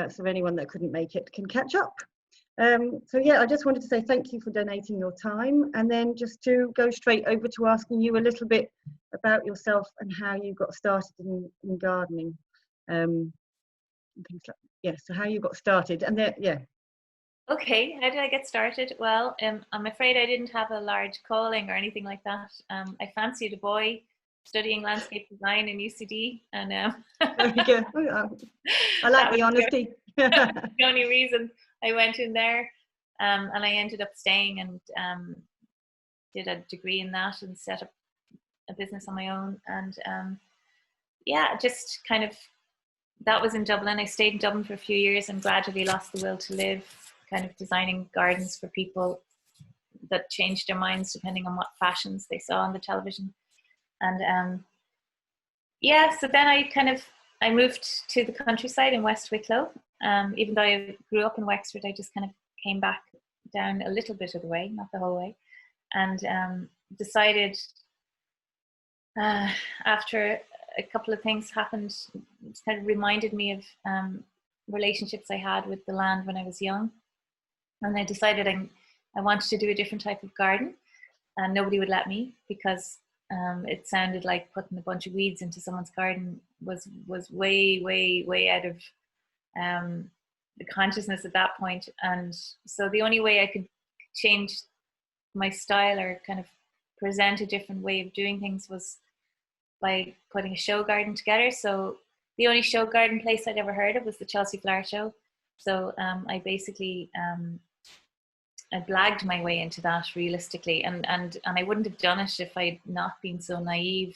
so anyone that couldn't make it can catch up. So yeah, I just wanted to say thank you for donating your time, and then just to go straight over to asking you a little bit about yourself and how you got started in gardening, and things like so how you got started, and then Okay, how did I get started? Well, I'm afraid I didn't have a large calling or anything like that. I fancied a boy studying landscape design in UCD, and very good. I like the honesty. The only reason I went in there, and I ended up staying and did a degree in that and set up a business on my own. And just kind of, that was in Dublin. I stayed in Dublin for a few years and gradually lost the will to live, kind of designing gardens for people that changed their minds depending on what fashions they saw on the television. And so then I moved to the countryside in West Wicklow. Even though I grew up in Wexford, I just kind of came back down a little bit of the way, not the whole way, and decided after a couple of things happened, it kind of reminded me of relationships I had with the land when I was young. And I decided I wanted to do a different type of garden, and nobody would let me because it sounded like putting a bunch of weeds into someone's garden was way, way, way out of the consciousness at that point. And so the only way I could change my style or kind of present a different way of doing things was by putting a show garden together. So the only show garden place I'd ever heard of was the Chelsea Flower Show. So I basically I blagged my way into that realistically, and I wouldn't have done it if I'd not been so naive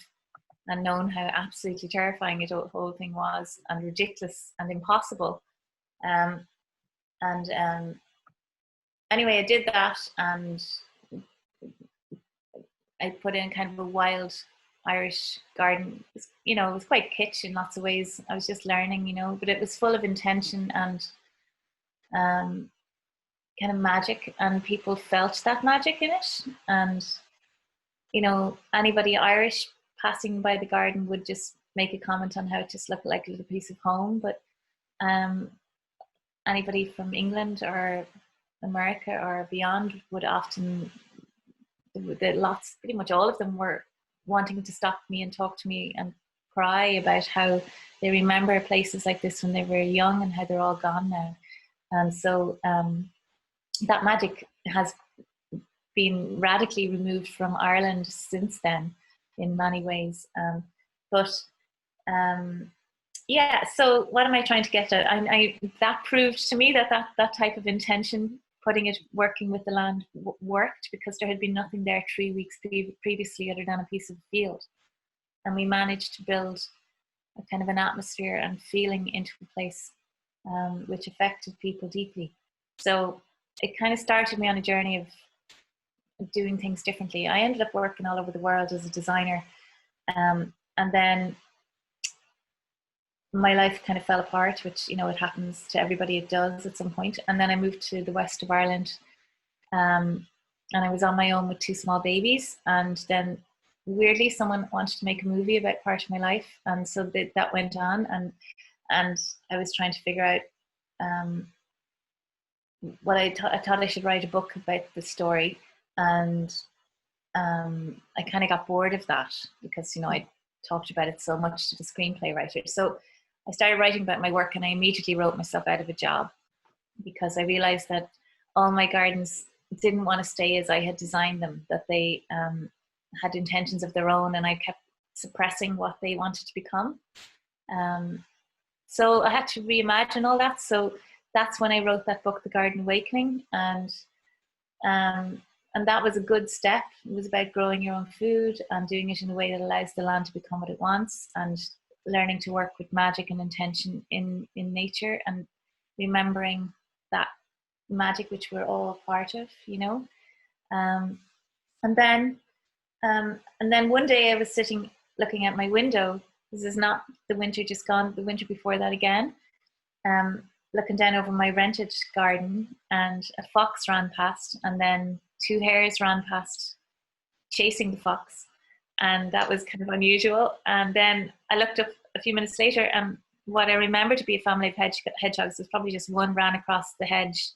and known how absolutely terrifying the whole thing was, and ridiculous and impossible. Anyway, I did that, and I put in kind of a wild Irish garden. It was quite kitsch in lots of ways. I was just learning, but it was full of intention and kind of magic, and people felt that magic in it. And anybody Irish passing by the garden would just make a comment on how it just looked like a little piece of home, but anybody from England or America or beyond would often, pretty much all of them were wanting to stop me and talk to me and cry about how they remember places like this when they were young and how they're all gone now. And so that magic has been radically removed from Ireland since then in many ways. So what am I trying to get at? That proved to me that type of intention, working with the land, worked, because there had been nothing there 3 weeks previously other than a piece of field. And we managed to build a kind of an atmosphere and feeling into a place which affected people deeply. So it kind of started me on a journey of doing things differently. I ended up working all over the world as a designer, and then my life kind of fell apart, which it happens to everybody, it does at some point. And then I moved to the west of Ireland, and I was on my own with 2 small babies, and then weirdly someone wanted to make a movie about part of my life, and so that went on, and I was trying to figure out what I thought I should write a book about the story, and I kind of got bored of that because I talked about it so much to the screenplay writer. So I started writing about my work, and I immediately wrote myself out of a job because I realized that all my gardens didn't want to stay as I had designed them, that they had intentions of their own, and I kept suppressing what they wanted to become. So I had to reimagine all that. So that's when I wrote that book, The Garden Awakening, and that was a good step. It was about growing your own food and doing it in a way that allows the land to become what it wants, and learning to work with magic and intention in nature, and remembering that magic which we're all part of, and then one day I was sitting looking at my window. This is not the winter just gone, the winter before that again, looking down over my rented garden, and a fox ran past, and then 2 hares ran past chasing the fox, and that was kind of unusual. And then I looked up a few minutes later, and what I remember to be a family of hedgehogs was probably just one ran across the hedge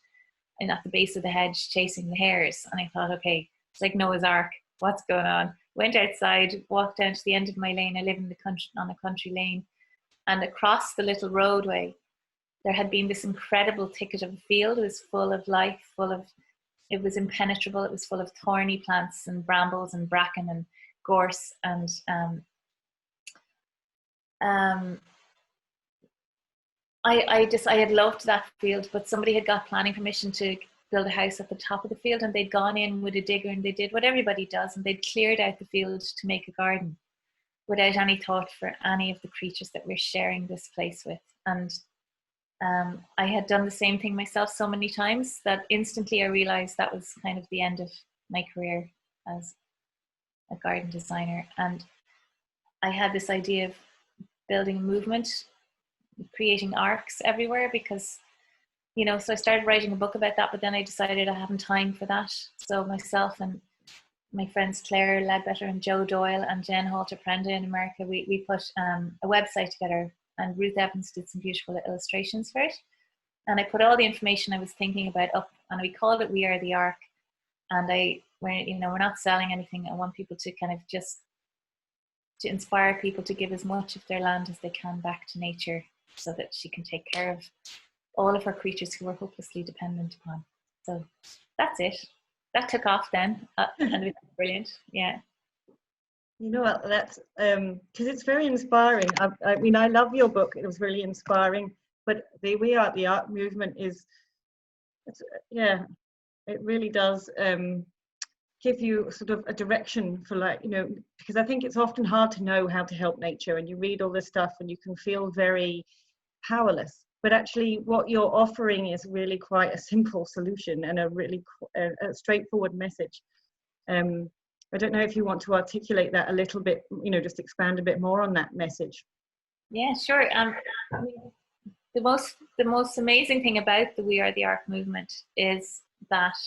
and at the base of the hedge chasing the hares. And I thought, okay, it's like Noah's Ark. What's going on? Went outside, walked down to the end of my lane. I live in the country, on a country lane. And across the little roadway, there had been this incredible thicket of a field. It was full of life, it was impenetrable. It was full of thorny plants and brambles and bracken and gorse. And I had loved that field, but somebody had got planning permission to build a house at the top of the field, and they'd gone in with a digger and they did what everybody does, and they'd cleared out the field to make a garden without any thought for any of the creatures that we're sharing this place with. And I had done the same thing myself so many times that instantly I realized that was kind of the end of my career as a garden designer. And I had this idea of building a movement, creating arcs everywhere, because, you know, so I started writing a book about that, but then I decided I haven't time for that. So myself and my friends Claire Ledbetter and Joe Doyle and Jen Halter-Prenda in America, we put a website together, and Ruth Evans did some beautiful illustrations for it. And I put all the information I was thinking about up, and we called it We Are the Ark. And we're not selling anything. I want people to kind of just to inspire people to give as much of their land as they can back to nature, so that she can take care of all of her creatures who are hopelessly dependent upon. So that's it. That took off then, and it was brilliant. Yeah. You know what, that's because it's very inspiring. I mean, I love your book. It was really inspiring. But the We Are the Ark movement it really does give you sort of a direction for, like, you know, because I think it's often hard to know how to help nature, and you read all this stuff and you can feel very powerless. But actually what you're offering is really quite a simple solution and a really a straightforward message. I don't know if you want to articulate that a little bit, you know, just expand a bit more on that message. Yeah, sure. The most amazing thing about the We Are the Ark movement is that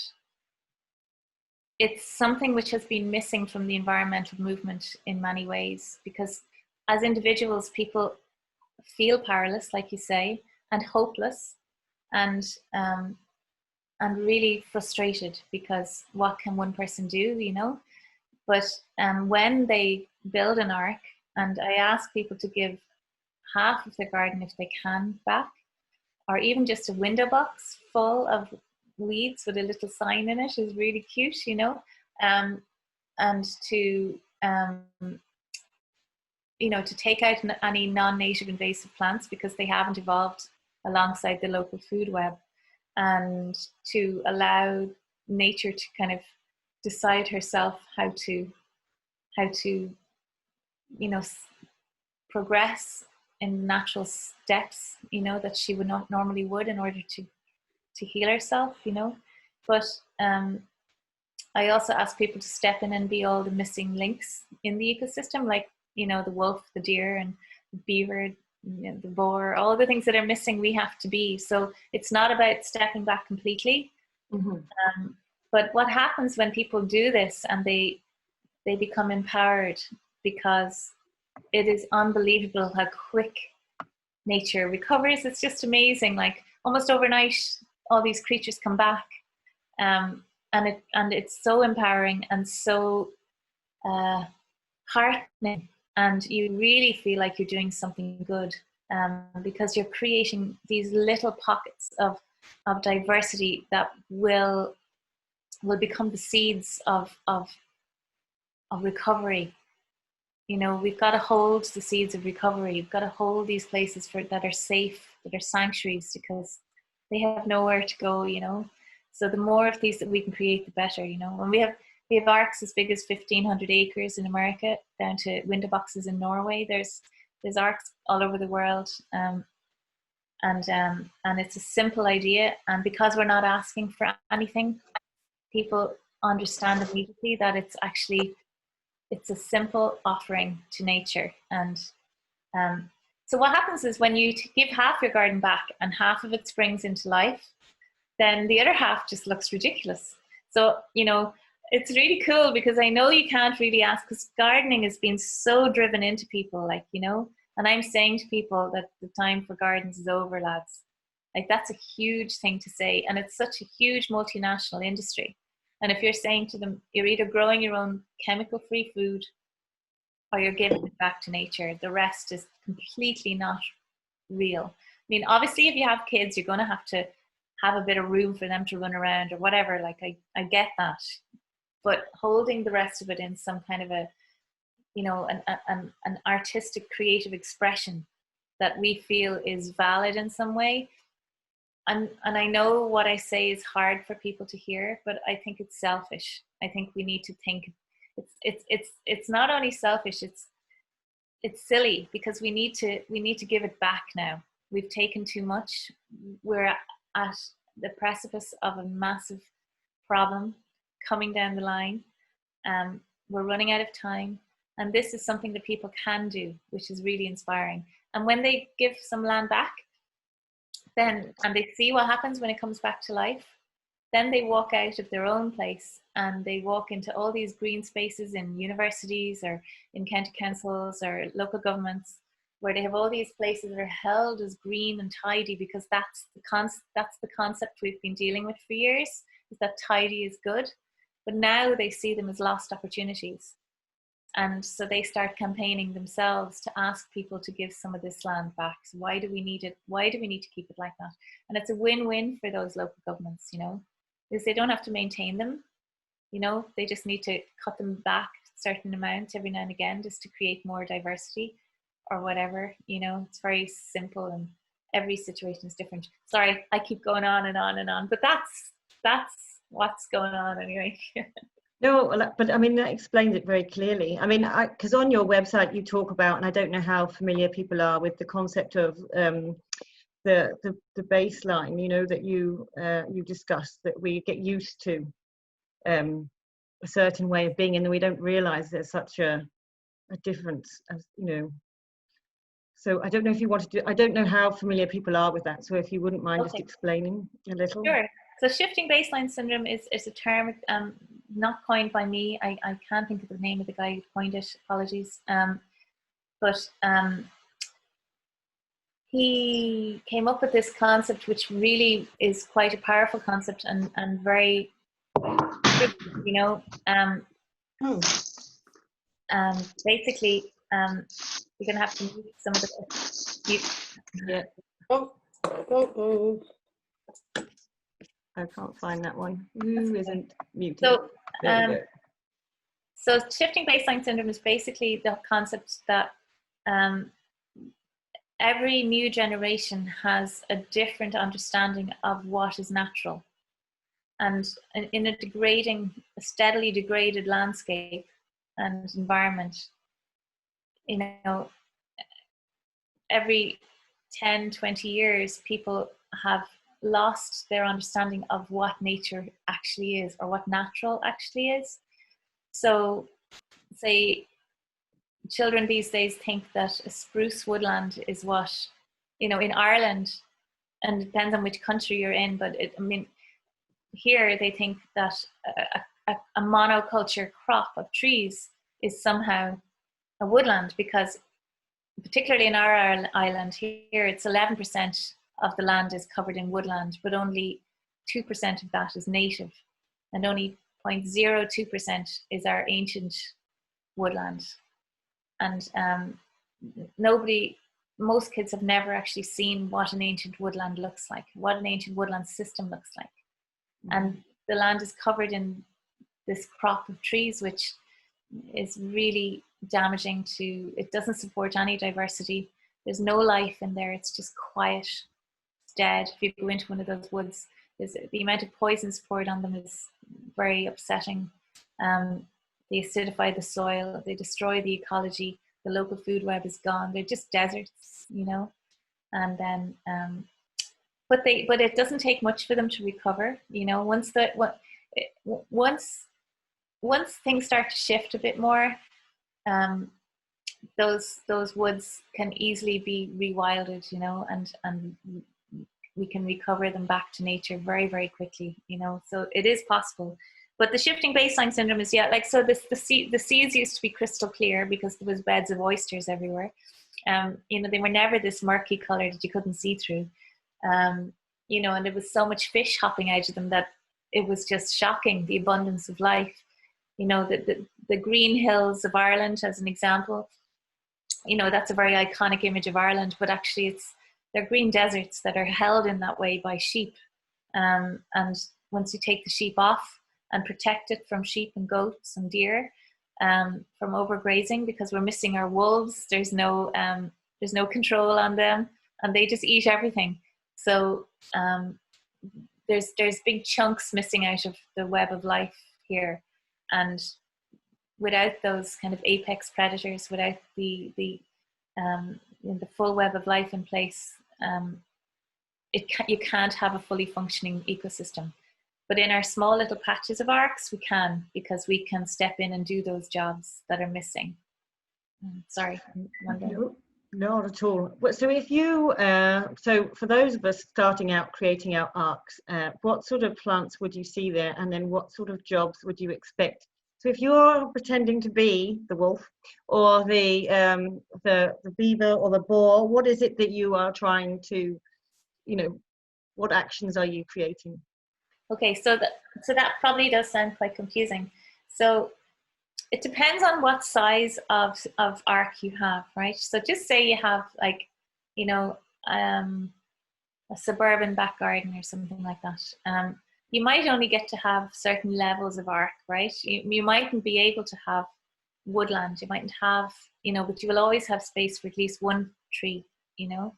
it's something which has been missing from the environmental movement in many ways, because as individuals, people feel powerless, like you say, and hopeless, and really frustrated, because what can one person do, you know? But when they build an ark, and I ask people to give half of their garden, if they can, back, or even just a window box full of weeds with a little sign in it is really cute, you know, and to you know, to take out any non-native invasive plants because they haven't evolved alongside the local food web, and to allow nature to kind of decide herself how to you know, progress in natural steps, you know, that she would not normally would in order to heal herself, you know. But I also ask people to step in and be all the missing links in the ecosystem, like, you know, the wolf, the deer, and the beaver, you know, the boar, all the things that are missing, we have to be. So it's not about stepping back completely. Mm-hmm. But what happens when people do this and they become empowered, because it is unbelievable how quick nature recovers. It's just amazing. Like almost overnight, all these creatures come back, and it's so empowering and so heartening, and you really feel like you're doing something good, because you're creating these little pockets of diversity that will become the seeds of recovery. You know, we've got to hold the seeds of recovery. We've got to hold these places that are safe, that are sanctuaries, because they have nowhere to go, you know. So the more of these that we can create, the better, you know. And we have arcs as big as 1,500 acres in America, down to window boxes in Norway. There's arcs all over the world, and it's a simple idea. And because we're not asking for anything, people understand immediately that it's a simple offering to nature. And so what happens is when you give half your garden back and half of it springs into life, then the other half just looks ridiculous. So, you know, it's really cool, because I know you can't really ask, because gardening has been so driven into people, like, you know, And I'm saying to people that the time for gardens is over, lads. Like, that's a huge thing to say. And it's such a huge multinational industry. And if you're saying to them, you're either growing your own chemical-free food or you're giving it back to nature, the rest is completely not real. I mean, obviously, if you have kids, you're going to have a bit of room for them to run around or whatever. Like, I get that. But holding the rest of it in some kind of a, you know, an artistic, creative expression that we feel is valid in some way. And I know what I say is hard for people to hear, but I think it's selfish. I think we need to think it's not only selfish, it's silly, because we need to give it back now. We've taken too much. We're at the precipice of a massive problem coming down the line. We're running out of time. And this is something that people can do, which is really inspiring. And when they give some land back, then, and they see what happens when it comes back to life, then they walk out of their own place and they walk into all these green spaces in universities or in county councils or local governments, where they have all these places that are held as green and tidy, because that's the concept we've been dealing with for years, is that tidy is good. But now they see them as lost opportunities. And so they start campaigning themselves to ask people to give some of this land back. So why do we need it? Why do we need to keep it like that? And it's a win-win for those local governments, you know, because they don't have to maintain them. You know, they just need to cut them back a certain amount every now and again, just to create more diversity or whatever. You know, it's very simple and every situation is different. Sorry, I keep going on and on and on, but that's what's going on anyway. No, but I mean, that explains it very clearly. I mean, because on your website you talk about, and I don't know how familiar people are with the concept of the baseline, you know, that you discussed, that we get used to a certain way of being, and we don't realize there's such a difference, as you know. So I don't know if you want to do, I don't know how familiar people are with that, so if you wouldn't mind just explaining a little. Sure. So shifting baseline syndrome is a term not coined by me. I can't think of the name of the guy who coined it, apologies. But he came up with this concept, which really is quite a powerful concept and very, you know, basically, you're going to have to mute some of the... Yeah. I can't find that one. Who isn't muted? So shifting baseline syndrome is basically the concept that every new generation has a different understanding of what is natural. And in a steadily degraded landscape and environment, you know, every 10, 20 years, people have lost their understanding of what nature actually is, or what natural actually is. So, say, children these days think that a spruce woodland is what, you know, in Ireland, and it depends on which country you're in, but I mean, here they think that a monoculture crop of trees is somehow a woodland, because particularly in our island here, it's 11% of the land is covered in woodland, but only 2% of that is native, and only 0.02% is our ancient woodland. And most kids have never actually seen what an ancient woodland looks like, what an ancient woodland system looks like. And the land is covered in this crop of trees, which is really damaging to, it doesn't support any diversity. There's no life in there. It's just quiet. It's dead. If you go into one of those woods, the amount of poisons poured on them is very upsetting. They acidify the soil. They destroy the ecology. The local food web is gone. They're just deserts, you know. And then, but it doesn't take much for them to recover. You know, once things start to shift a bit more, those woods can easily be rewilded, you know, and we can recover them back to nature very, very quickly, you know. So it is possible. But the shifting baseline syndrome is, yeah, like, so the seas used to be crystal clear because there was beds of oysters everywhere. You know, they were never this murky color that you couldn't see through. You know, and there was so much fish hopping out of them that it was just shocking, the abundance of life. You know, the green hills of Ireland, as an example, you know, that's a very iconic image of Ireland, but actually they're green deserts that are held in that way by sheep. And once you take the sheep off and protect it from sheep and goats and deer, from overgrazing, because we're missing our wolves, there's no control on them, and they just eat everything. So there's big chunks missing out of the web of life here, and without those kind of apex predators, without the full web of life in place, you can't have a fully functioning ecosystem. But in our small little patches of arcs, we can, because we can step in and do those jobs that are missing. Sorry, I'm wondering. No, not at all. So if you, so for those of us starting out creating our arcs, what sort of plants would you see there, and then what sort of jobs would you expect? So if you're pretending to be the wolf or the beaver or the boar, what is it that you are trying to, you know, what actions are you creating? Okay, so that probably does sound quite confusing. So it depends on what size of arc you have, right? So just say you have, like, you know, a suburban back garden or something like that. You might only get to have certain levels of arc, right? You mightn't be able to have woodland. You mightn't have, you know, but you will always have space for at least one tree, you know.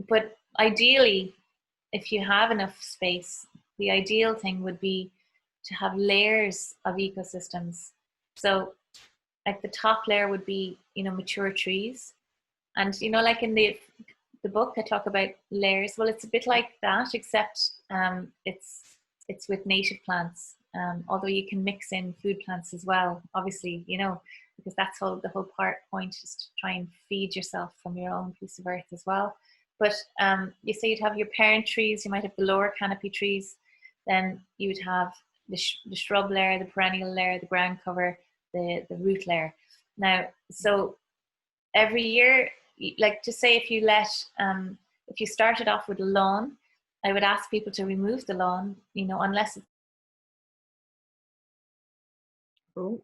But ideally, if you have enough space, the ideal thing would be to have layers of ecosystems. So like the top layer would be, you know, mature trees. And, you know, like in the book, I talk about layers. Well, it's a bit like that, except it's with native plants. Although you can mix in food plants as well, obviously, you know, because that's the whole point is to try and feed yourself from your own piece of earth as well. But you say you'd have your parent trees, you might have the lower canopy trees, then you would have the shrub layer, the perennial layer, the ground cover, the root layer. Now, so every year, like, just say if you started off with a lawn, I would ask people to remove the lawn, you know, unless it's... Oh.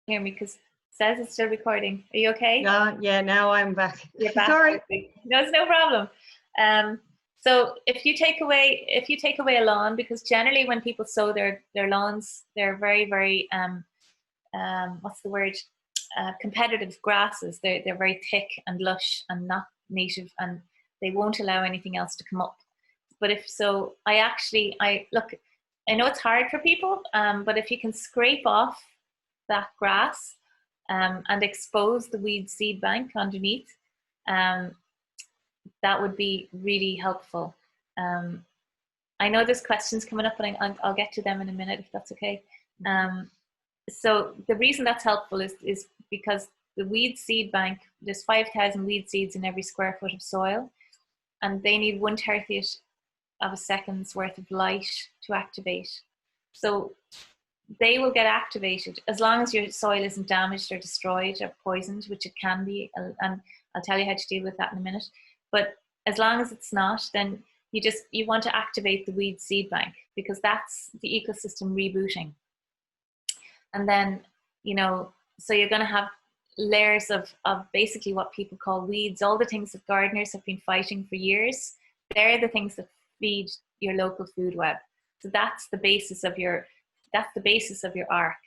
Hear me, because it says it's still recording. Are you okay? Yeah, now I'm back. You're back. Sorry. No, it's no problem. So if you take away a lawn, because generally when people sow their lawns, they're very, very what's the word? Competitive grasses. They're very thick and lush and not native, and they won't allow anything else to come up. But I look, I know it's hard for people, but if you can scrape off that grass and expose the weed seed bank underneath, that would be really helpful. I know there's questions coming up, but I'll get to them in a minute if that's okay. So the reason that's helpful is because the weed seed bank, there's 5,000 weed seeds in every square foot of soil, and they need 1/30th of a second's worth of light to activate. So they will get activated as long as your soil isn't damaged or destroyed or poisoned, which it can be, and I'll tell you how to deal with that in a minute. But as long as it's not, then you want to activate the weed seed bank, because that's the ecosystem rebooting. And then, you know, so you're going to have layers of basically what people call weeds, all the things that gardeners have been fighting for years. They're the things that feed your local food web. So that's the basis of your arc,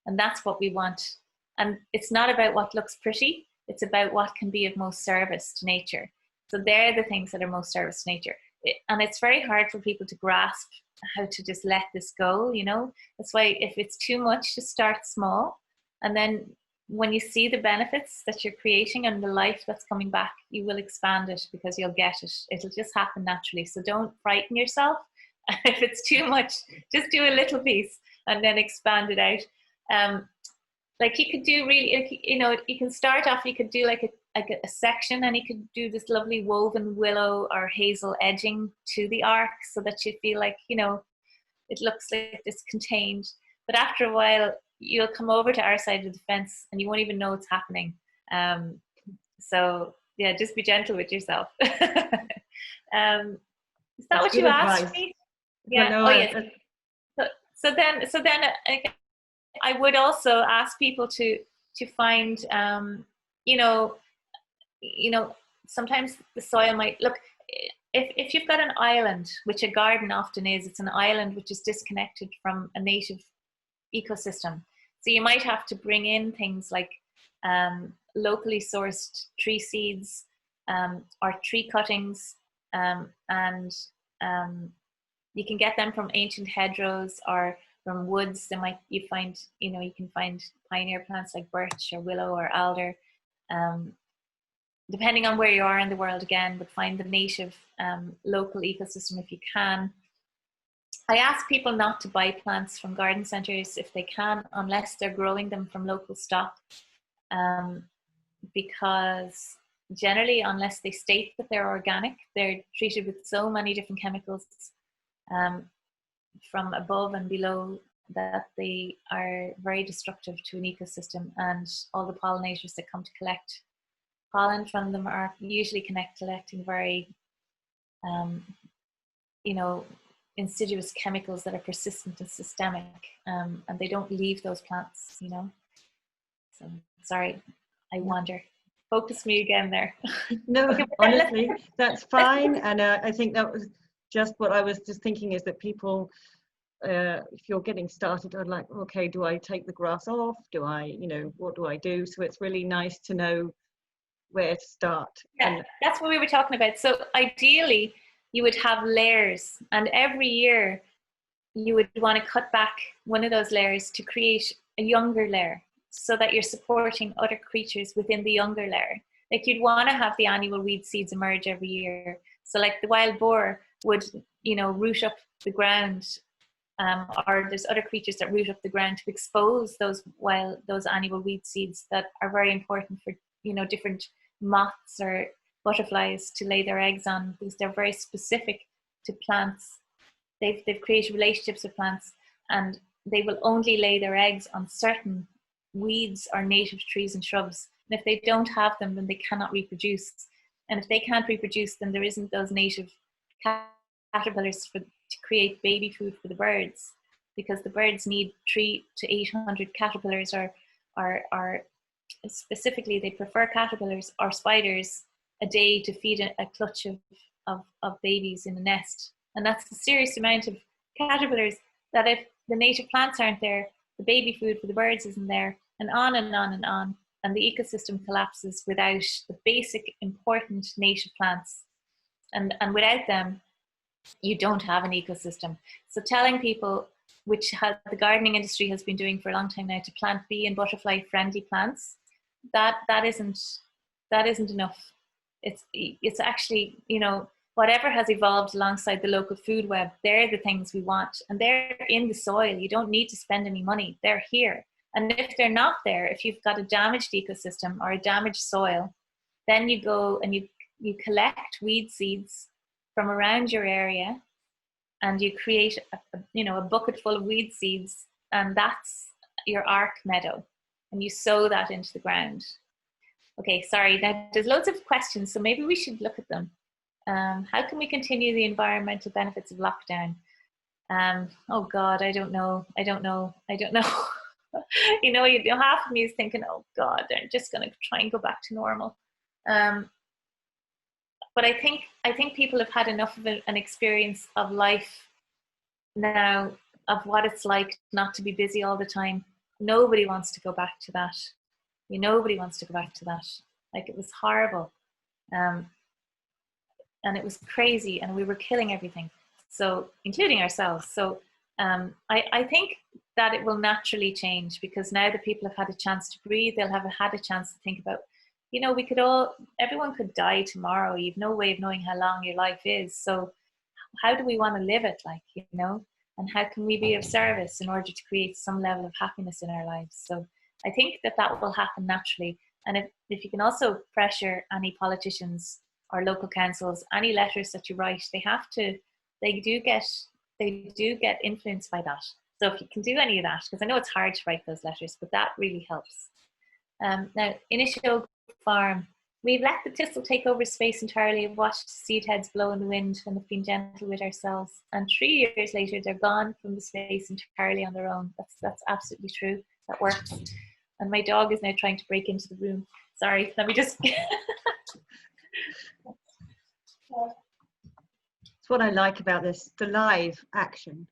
and that's what we want. And it's not about what looks pretty, it's about what can be of most service to nature. So they're the things that are most service to nature. And it's very hard for people to grasp how to just let this go, you know. That's why if it's too much, just start small, and then when you see the benefits that you're creating and the life that's coming back, you will expand it, because you'll get it. It'll just happen naturally. So don't frighten yourself. If it's too much, just do a little piece and then expand it out. like you could do really, you know, you can start off, you could do like a section, and you could do this lovely woven willow or hazel edging to the arc, so that you feel like, you know, it looks like it's contained. But after a while, you'll come over to our side of the fence and you won't even know it's happening. So yeah, just be gentle with yourself. Is that That's what good you advice. asked me? Well, Yeah. no, Oh yes. So then I would also ask people to find, you know, sometimes the soil might look, if you've got an island, which a garden often is, it's an island which is disconnected from a native ecosystem. So you might have to bring in things like locally sourced tree seeds, or tree cuttings, and you can get them from ancient hedgerows or from woods. You can find pioneer plants like birch or willow or alder, depending on where you are in the world again, but find the native local ecosystem if you can. I ask people not to buy plants from garden centres if they can, unless they're growing them from local stock, because generally, unless they state that they're organic, they're treated with so many different chemicals from above and below that they are very destructive to an ecosystem, and all the pollinators that come to collect pollen from them are usually collecting very, insidious chemicals that are persistent and systemic, and they don't leave those plants, So sorry, I wander. Focus me again there. No, Okay, honestly, that's fine. And I think that was just what I was just thinking, is that people, if you're getting started, are like, okay, do I take the grass off? Do I, what do I do? So it's really nice to know where to start. Yeah, and that's what we were talking about. So ideally, you would have layers, and every year you would want to cut back one of those layers to create a younger layer, so that you're supporting other creatures within the younger layer. Like, you'd want to have the annual weed seeds emerge every year. So like the wild boar would, root up the ground, or there's other creatures that root up the ground to expose those annual weed seeds that are very important for, different moths or butterflies to lay their eggs on, because they're very specific to plants. They've created relationships with plants, and they will only lay their eggs on certain weeds or native trees and shrubs. And if they don't have them, then they cannot reproduce. And if they can't reproduce, then there isn't those native caterpillars to create baby food for the birds, because the birds need 300 to 800 caterpillars, or specifically they prefer caterpillars or spiders a day to feed a clutch of babies in a nest. And that's a serious amount of caterpillars, that if the native plants aren't there, the baby food for the birds isn't there, and on and on and on. And the ecosystem collapses without the basic important native plants. And without them, you don't have an ecosystem. So telling people, which the gardening industry has been doing for a long time now, to plant bee and butterfly friendly plants, that isn't enough. It's actually, whatever has evolved alongside the local food web, they're the things we want, and they're in the soil. You don't need to spend any money. They're here. And if they're not there, if you've got a damaged ecosystem or a damaged soil, then you go and you collect weed seeds from around your area, and you create a bucket full of weed seeds, and that's your arc meadow, and you sow that into the ground. Okay, sorry, now there's loads of questions, so maybe we should look at them. How can we continue the environmental benefits of lockdown? Oh God, I don't know. Half of me is thinking, oh God, they're just going to try and go back to normal. But I think people have had enough of an experience of life now, of what it's like not to be busy all the time. Nobody wants to go back to that. Nobody wants to go back to that. Like, it was horrible. And it was crazy, and we were killing everything. So, including ourselves. So I think that it will naturally change, because now that people have had a chance to breathe, they'll have had a chance to think about, everyone could die tomorrow. You've no way of knowing how long your life is. So how do we want to live it, and how can we be of service in order to create some level of happiness in our lives? So I think that that will happen naturally. And if you can also pressure any politicians or local councils, any letters that you write, they do get influenced by that. So if you can do any of that, because I know it's hard to write those letters, but that really helps. Now, in a show farm, we've let the thistle take over space entirely. We've watched seed heads blow in the wind and have been gentle with ourselves. And 3 years later, they're gone from the space entirely on their own. That's absolutely true. That works. And my dog is now trying to break into the room. Sorry, let me just... That's what I like about this, the live action.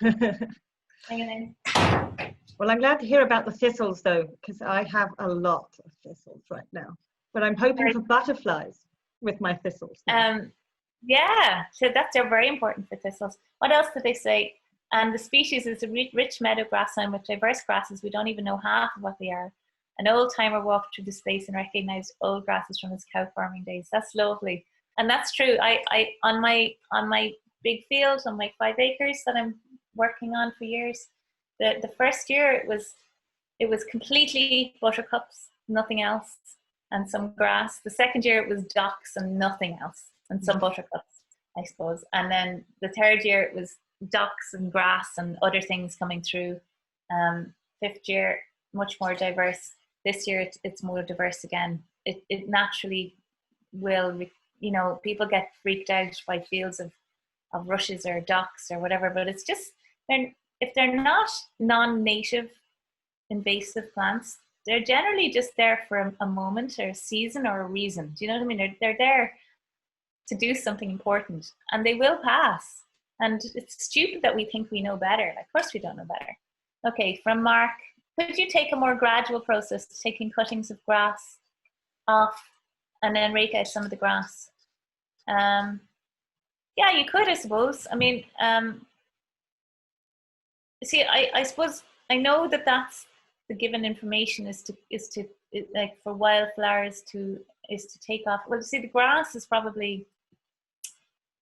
Hang on. Well, I'm glad to hear about the thistles though, because I have a lot of thistles right now. But I'm hoping for butterflies with my thistles now. Yeah, so they're very important for thistles. What else did they say? The species is a rich meadow grassland with diverse grasses. We don't even know half of what they are. An old timer walked through the space and recognized old grasses from his cow farming days. That's lovely, and that's true. I on my big field, on my 5 acres that I'm working on for years. The first year it was completely buttercups, nothing else, and some grass. The second year it was docks and nothing else, and some buttercups, I suppose. And then the third year it was docks and grass and other things coming through. Fifth year, much more diverse. This year it's more diverse again. It naturally will, people get freaked out by fields of rushes or docks or whatever, but it's just, if they're not non-native invasive plants, they're generally just there for a moment or a season or a reason. Do you know what I mean? They're there to do something important, and they will pass. And it's stupid that we think we know better. Of course we don't know better. Okay, from Mark, could you take a more gradual process, taking cuttings of grass off and then rake out some of the grass? Yeah, you could, I suppose. I mean, see, I suppose I know that that's the given information is to like for wildflowers to take off. Well, see, the grass is probably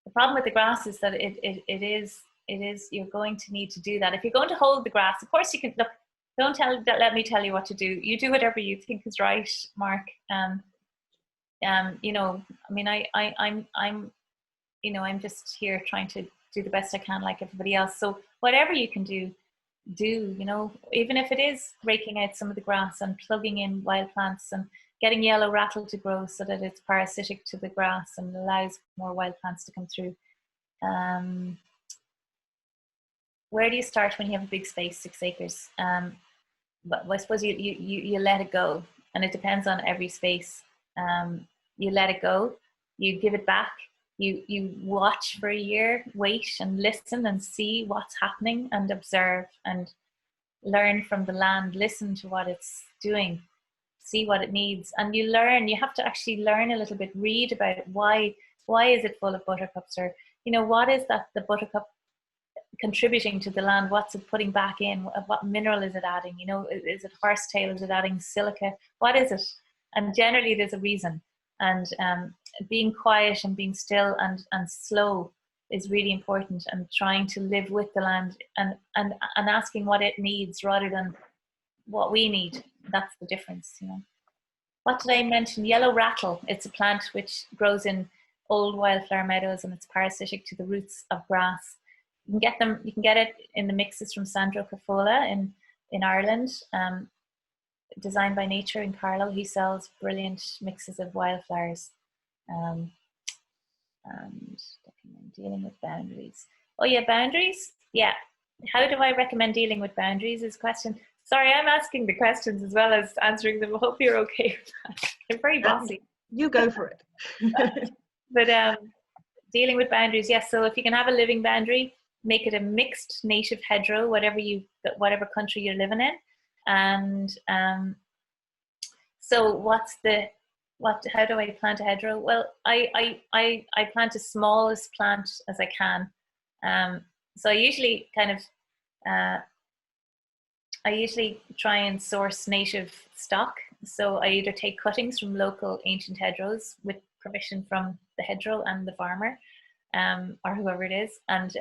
the problem with the grass is that it is you're going to need to do that if you're going to hold the grass. Of course, you can look. Let me tell you what to do. You do whatever you think is right, Mark. I mean, I'm just here trying to do the best I can, like everybody else. So whatever you can do, even if it is raking out some of the grass and plugging in wild plants and getting yellow rattle to grow so that it's parasitic to the grass and allows more wild plants to come through. Where do you start when you have a big space, 6 acres? But I suppose you let it go, and it depends on every space. You let it go, you give it back, you watch for a year, wait and listen and see what's happening and observe and learn from the land, listen to what it's doing, see what it needs. And you have to actually learn a little bit, read about it. Why is it full of buttercups? Or, what is that the buttercup contributing to the land? What's it putting back in? What mineral is it adding? Is it horsetail? Is it adding silica? What is it? And generally there's a reason. And being quiet and being still and slow is really important, and trying to live with the land and asking what it needs rather than what we need. That's the difference, What did I mention? Yellow rattle. It's a plant which grows in old wildflower meadows, and it's parasitic to the roots of grass. You can get it in the mixes from Sandro Cafola in Ireland, designed by Nature in Carlow. He sells brilliant mixes of wildflowers. And dealing with boundaries. Oh yeah, boundaries. Yeah. How do I recommend dealing with boundaries is a question. Sorry, I'm asking the questions as well as answering them. I hope you're okay with that. I'm very bossy. You go for it. But dealing with boundaries, yes. So if you can have a living boundary, make it a mixed native hedgerow, whatever country you're living in. And so how do I plant a hedgerow? Well, I plant the smallest plant as I can. So I usually I usually try and source native stock. So I either take cuttings from local ancient hedgerows with permission from the hedgerow and the farmer, or whoever it is, and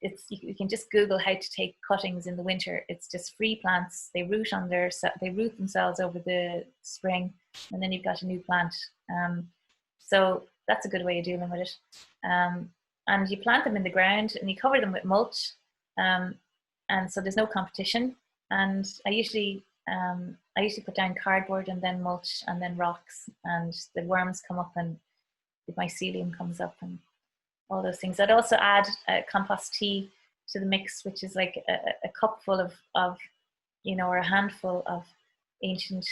you can just Google how to take cuttings in the winter. It's just free plants. They root they root themselves over the spring, and then you've got a new plant. So that's a good way of dealing with it. And you plant them in the ground and you cover them with mulch. And so there's no competition. And I usually put down cardboard and then mulch and then rocks, and the worms come up and the mycelium comes up and all those things. I'd also add compost tea to the mix, which is like a cupful of or a handful of ancient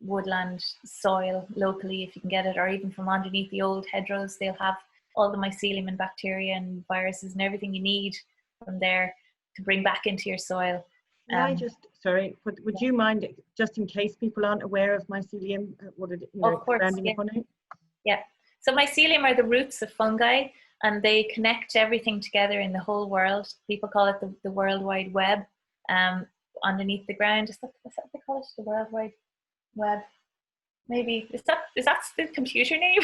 woodland soil locally, if you can get it, or even from underneath the old hedgerows. They'll have all the mycelium and bacteria and viruses and everything you need from there to bring back into your soil. Would you mind, just in case people aren't aware of mycelium, of course, upon it? Yeah. So mycelium are the roots of fungi, and they connect everything together in the whole world. People call it the World Wide Web. Underneath the ground, is that what they call it? The World Wide Web. Maybe is that the computer name?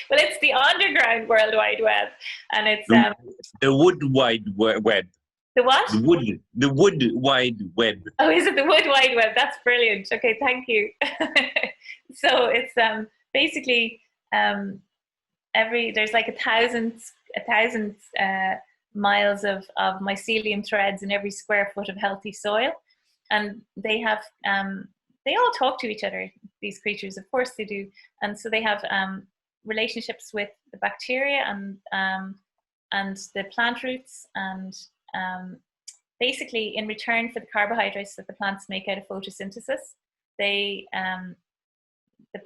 Well, it's the underground World Wide Web, and it's the Wood Wide Web. The what? The Wood Wide Web. Oh, is it the Wood Wide Web? That's brilliant. Okay, thank you. So it's basically there's like 1,000 miles of mycelium threads in every square foot of healthy soil, and they have they all talk to each other. These creatures, of course, they do, and so they have relationships with the bacteria and the plant roots, and basically in return for the carbohydrates that the plants make out of photosynthesis, the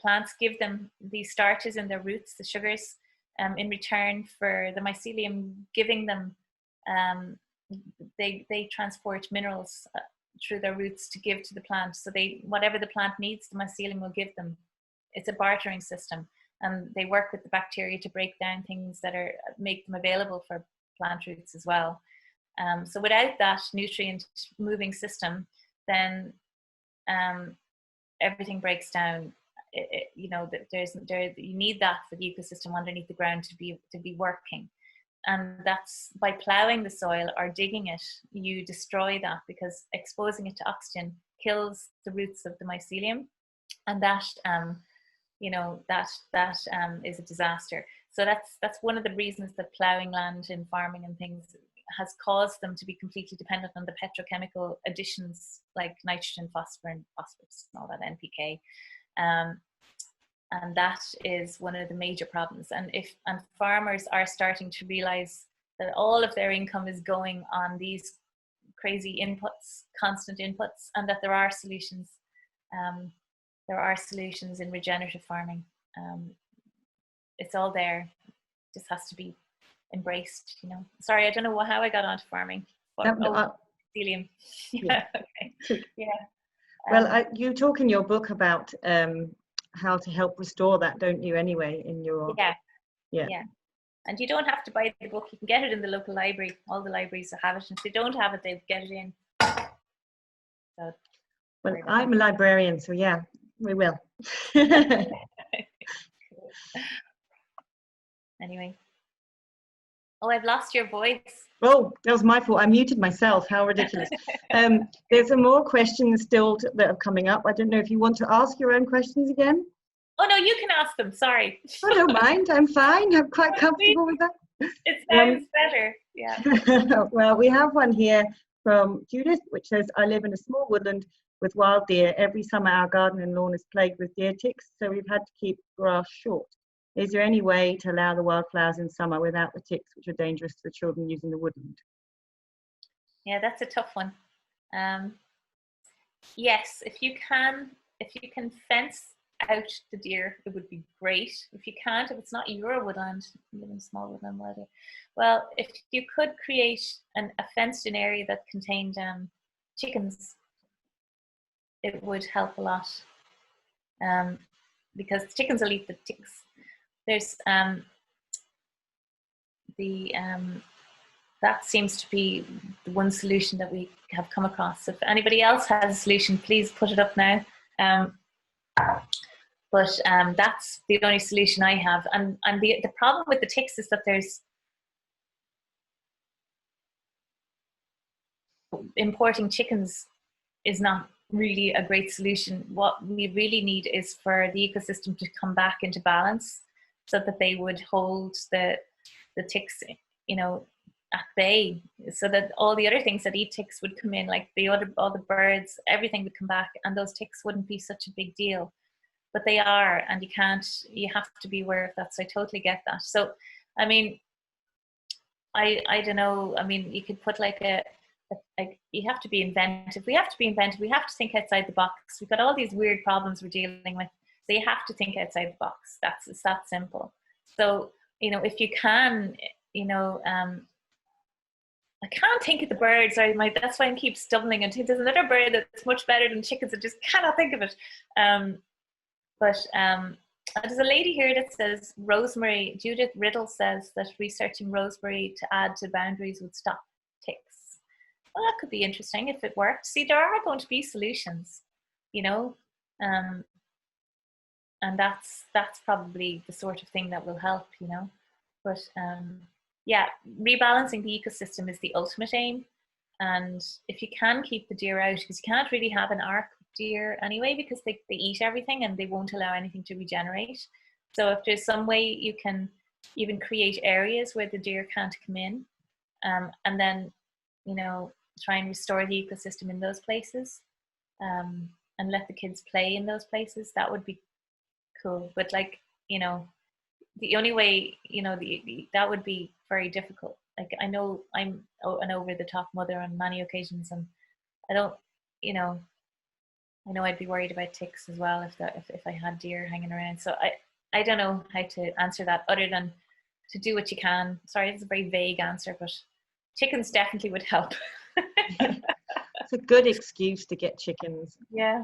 plants give them these starches in their roots, the sugars, in return for the mycelium giving them, they transport minerals through their roots to give to the plant. So whatever the plant needs, the mycelium will give them. It's a bartering system, and they work with the bacteria to break down things that make them available for plant roots as well. So without that nutrient moving system, then everything breaks down. You need that for the ecosystem underneath the ground to be working, and that's by ploughing the soil or digging it. You destroy that, because exposing it to oxygen kills the roots of the mycelium, and that is a disaster. So that's one of the reasons that ploughing land in farming and things has caused them to be completely dependent on the petrochemical additions like nitrogen, phosphorus, and all that NPK. And that is one of the major problems. And farmers are starting to realize that all of their income is going on these crazy inputs, constant inputs, and that there are solutions. There are solutions in regenerative farming. It's all there. It just has to be embraced, Sorry, I don't know how I got onto farming. Mycelium. Yeah. Okay. Yeah. Well, you talk in your book about how to help restore that, don't you? Anyway, in your yeah. And you don't have to buy the book; you can get it in the local library. All the libraries have it, and if they don't have it, they get it in. So, well, I'm a librarian, so yeah, we will. Anyway. Oh, I've lost your voice. Oh, that was my fault. I muted myself. How ridiculous. There's some more questions still that are coming up. I don't know if you want to ask your own questions again. Oh, no, you can ask them. Sorry. I don't mind. I'm fine. I'm quite comfortable with that. It sounds better. Yeah. Well, we have one here from Judith, which says, I live in a small woodland with wild deer. Every summer, our garden and lawn is plagued with deer ticks, so we've had to keep grass short. Is there any way to allow the wildflowers in summer without the ticks, which are dangerous to the children using the woodland? Yeah, that's a tough one. Yes, if you can fence out the deer, it would be great. If you can't, if it's not your woodland, you live in a small woodland, well, if you could create a fenced-in area that contained chickens, it would help a lot, because chickens will eat the ticks. There's that seems to be the one solution that we have come across. If anybody else has a solution, please put it up now. But that's the only solution I have. And the problem with the ticks is that there's importing chickens is not really a great solution. What we really need is for the ecosystem to come back into balance, so that they would hold the ticks, at bay, so that all the other things that eat ticks would come in, like all the birds, everything would come back, and those ticks wouldn't be such a big deal. But they are, and you have to be aware of that. So I totally get that. So, I mean, I don't know. I mean, you could put like you have to be inventive. We have to be inventive. We have to think outside the box. We've got all these weird problems we're dealing with. So you have to think outside the box. It's that simple. So, if you can, I can't think of the bird. Sorry, that's why I keep stumbling. And there's another bird that's much better than chickens. I just cannot think of it. But there's a lady here that says rosemary. Judith Riddle says that researching rosemary to add to boundaries would stop ticks. Well, that could be interesting if it worked. See, there are going to be solutions, and that's probably the sort of thing that will help, But yeah, rebalancing the ecosystem is the ultimate aim. And if you can keep the deer out, because you can't really have an arc deer anyway, because they eat everything and they won't allow anything to regenerate. So if there's some way you can even create areas where the deer can't come in, and then try and restore the ecosystem in those places, and let the kids play in those places, that would be cool. But the only way, that would be very difficult. Like, I know I'm an over-the-top mother on many occasions, and I don't, I know I'd be worried about ticks as well if I had deer hanging around. So I don't know how to answer that other than to do what you can. Sorry, it's a very vague answer, but chickens definitely would help. It's a good excuse to get chickens. Yeah.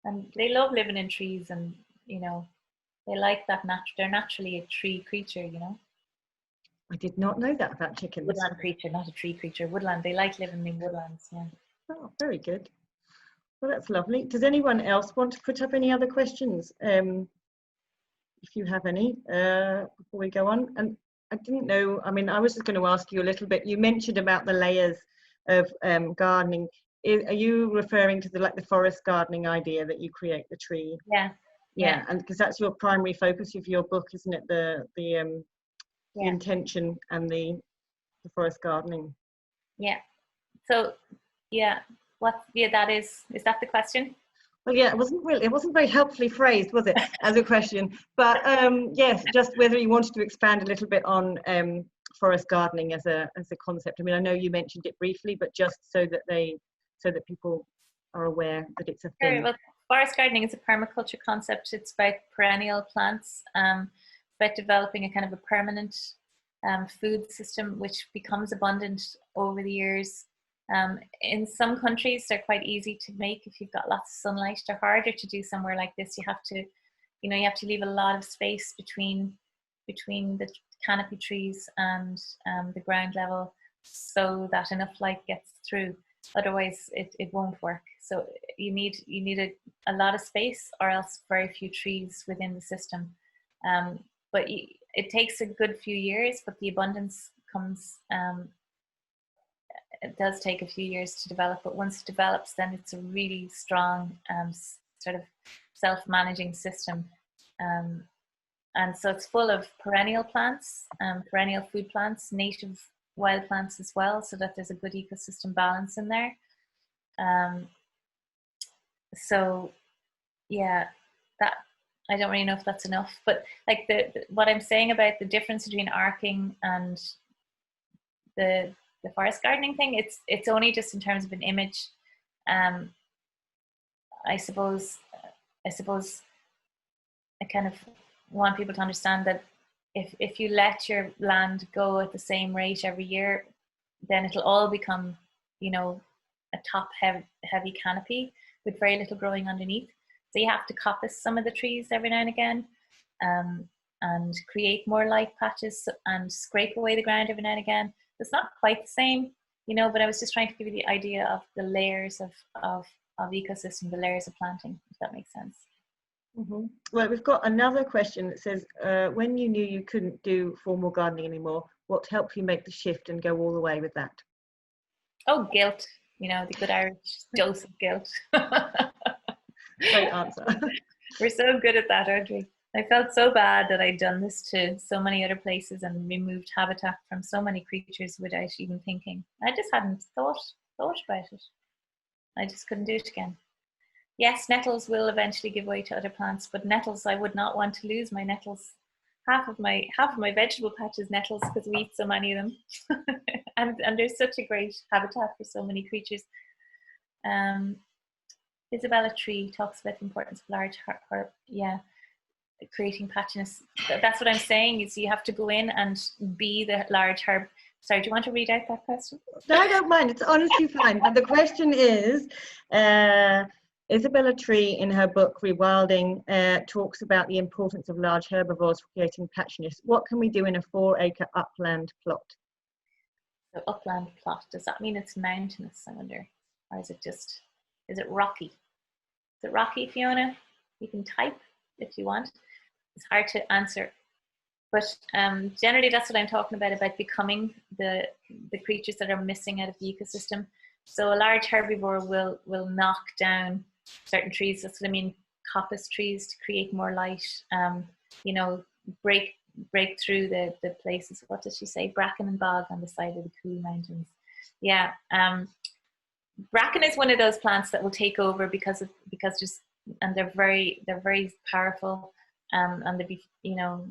And they love living in trees, and they like that. They're naturally a tree creature, I did not know that about chickens. Woodland creature, not a tree creature. Woodland. They like living in woodlands. Yeah. Oh, very good. Well, that's lovely. Does anyone else want to put up any other questions? If you have any, before we go on. And I didn't know, I mean, I was just going to ask you a little bit. You mentioned about the layers of gardening. Are you referring to the forest gardening idea that you create the tree? Yeah. And because that's your primary focus of your book, isn't it? The intention and the forest gardening. Yeah. So that is that the question? Well, yeah, it wasn't very helpfully phrased, was it, as a question? But yes, just whether you wanted to expand a little bit on forest gardening as a concept. I mean, I know you mentioned it briefly, but just so that people are aware that it's a thing. Sure. Well, forest gardening is a permaculture concept. It's about perennial plants, about developing a kind of a permanent food system which becomes abundant over the years. In some countries, they're quite easy to make if you've got lots of sunlight. They're harder to do somewhere like this. You have to leave a lot of space between the canopy trees and the ground level, so that enough light gets through. Otherwise, it won't work. So you need a lot of space, or else very few trees within the system. But it takes a good few years, but the abundance comes. It does take a few years to develop, but once it develops, then it's a really strong sort of self-managing system. And so it's full of perennial plants, perennial food plants, native wild plants as well, so that there's a good ecosystem balance in there. So yeah, that, I don't really know if that's enough, but like what I'm saying about the difference between arcing and the forest gardening thing, it's only just in terms of an image. I suppose I kind of want people to understand that if you let your land go at the same rate every year, then it'll all become, a top heavy canopy with very little growing underneath. So you have to coppice some of the trees every now and again, and create more light patches and scrape away the ground every now and again. It's not quite the same, but I was just trying to give you the idea of the layers of ecosystem, the layers of planting, if that makes sense. Mm-hmm. Well, we've got another question that says, when you knew you couldn't do formal gardening anymore, what helped you make the shift and go all the way with that? Oh, guilt. You know, the good Irish dose of guilt. Great answer. We're so good at that, aren't we? I felt so bad that I'd done this to so many other places and removed habitat from so many creatures without even thinking. I just hadn't thought about it. I just couldn't do it again. Yes, nettles will eventually give way to other plants, but nettles, I would not want to lose my nettles. Half of my vegetable patch is nettles because we eat so many of them. and there's such a great habitat for so many creatures. Isabella Tree talks about the importance of large herb. Yeah, creating patchiness. That's what I'm saying, is you have to go in and be the large herb. Sorry, do you want to read out that question? No, I don't mind. It's honestly fine. But the question is, Isabella Tree in her book Rewilding talks about the importance of large herbivores for creating patchiness. What can we do in a 4-acre upland plot? So upland plot, does that mean it's mountainous, I wonder? Or is it rocky? Is it rocky, Fiona? You can type if you want. It's hard to answer. But generally that's what I'm talking about becoming the creatures that are missing out of the ecosystem. So a large herbivore will knock down certain trees. That's what I mean, coppice trees, to create more light. You know, break through the places. What did she say? Bracken and bog on the side of the Cool Mountains. Yeah, bracken is one of those plants that will take over because they're very powerful. And they'd be, you know,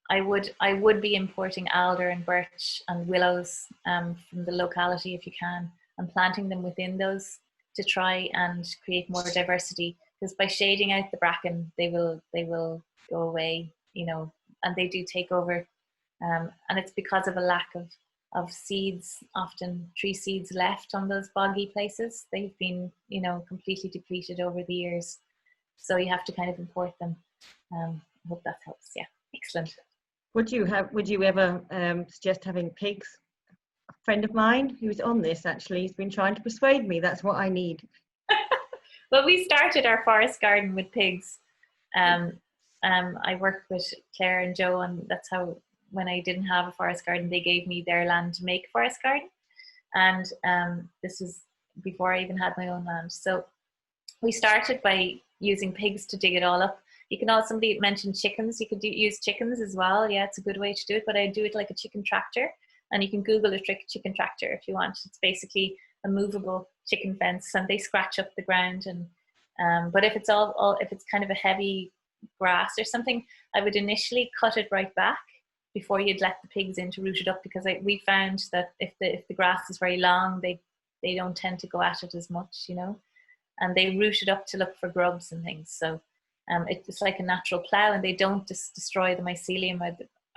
I would be importing alder and birch and willows from the locality if you can, and planting them within those to try and create more diversity. Because by shading out the bracken, they will go away, you know, and they do take over. And it's because of a lack of seeds, often tree seeds left on those boggy places. They've been, you know, completely depleted over the years. So you have to kind of import them. I hope that helps. Yeah, excellent. Would you ever suggest having pigs? A friend of mine who's on this actually has been trying to persuade me that's what I need. Well, we started our forest garden with pigs. I worked with Claire and Joe, and that's how, when I didn't have a forest garden, they gave me their land to make a forest garden. And this was before I even had my own land. So we started by using pigs to dig it all up. You can also, somebody mentioned chickens. You could use chickens as well. Yeah, it's a good way to do it, but I do it like a chicken tractor. And you can Google a chicken tractor if you want. It's basically a movable chicken fence, and they scratch up the ground. And but if it's if it's kind of a heavy grass or something, I would initially cut it right back before you'd let the pigs in to root it up, because we found that if the grass is very long, they don't tend to go at it as much, you know, and they root it up to look for grubs and things. So it's like a natural plow, and they don't destroy the mycelium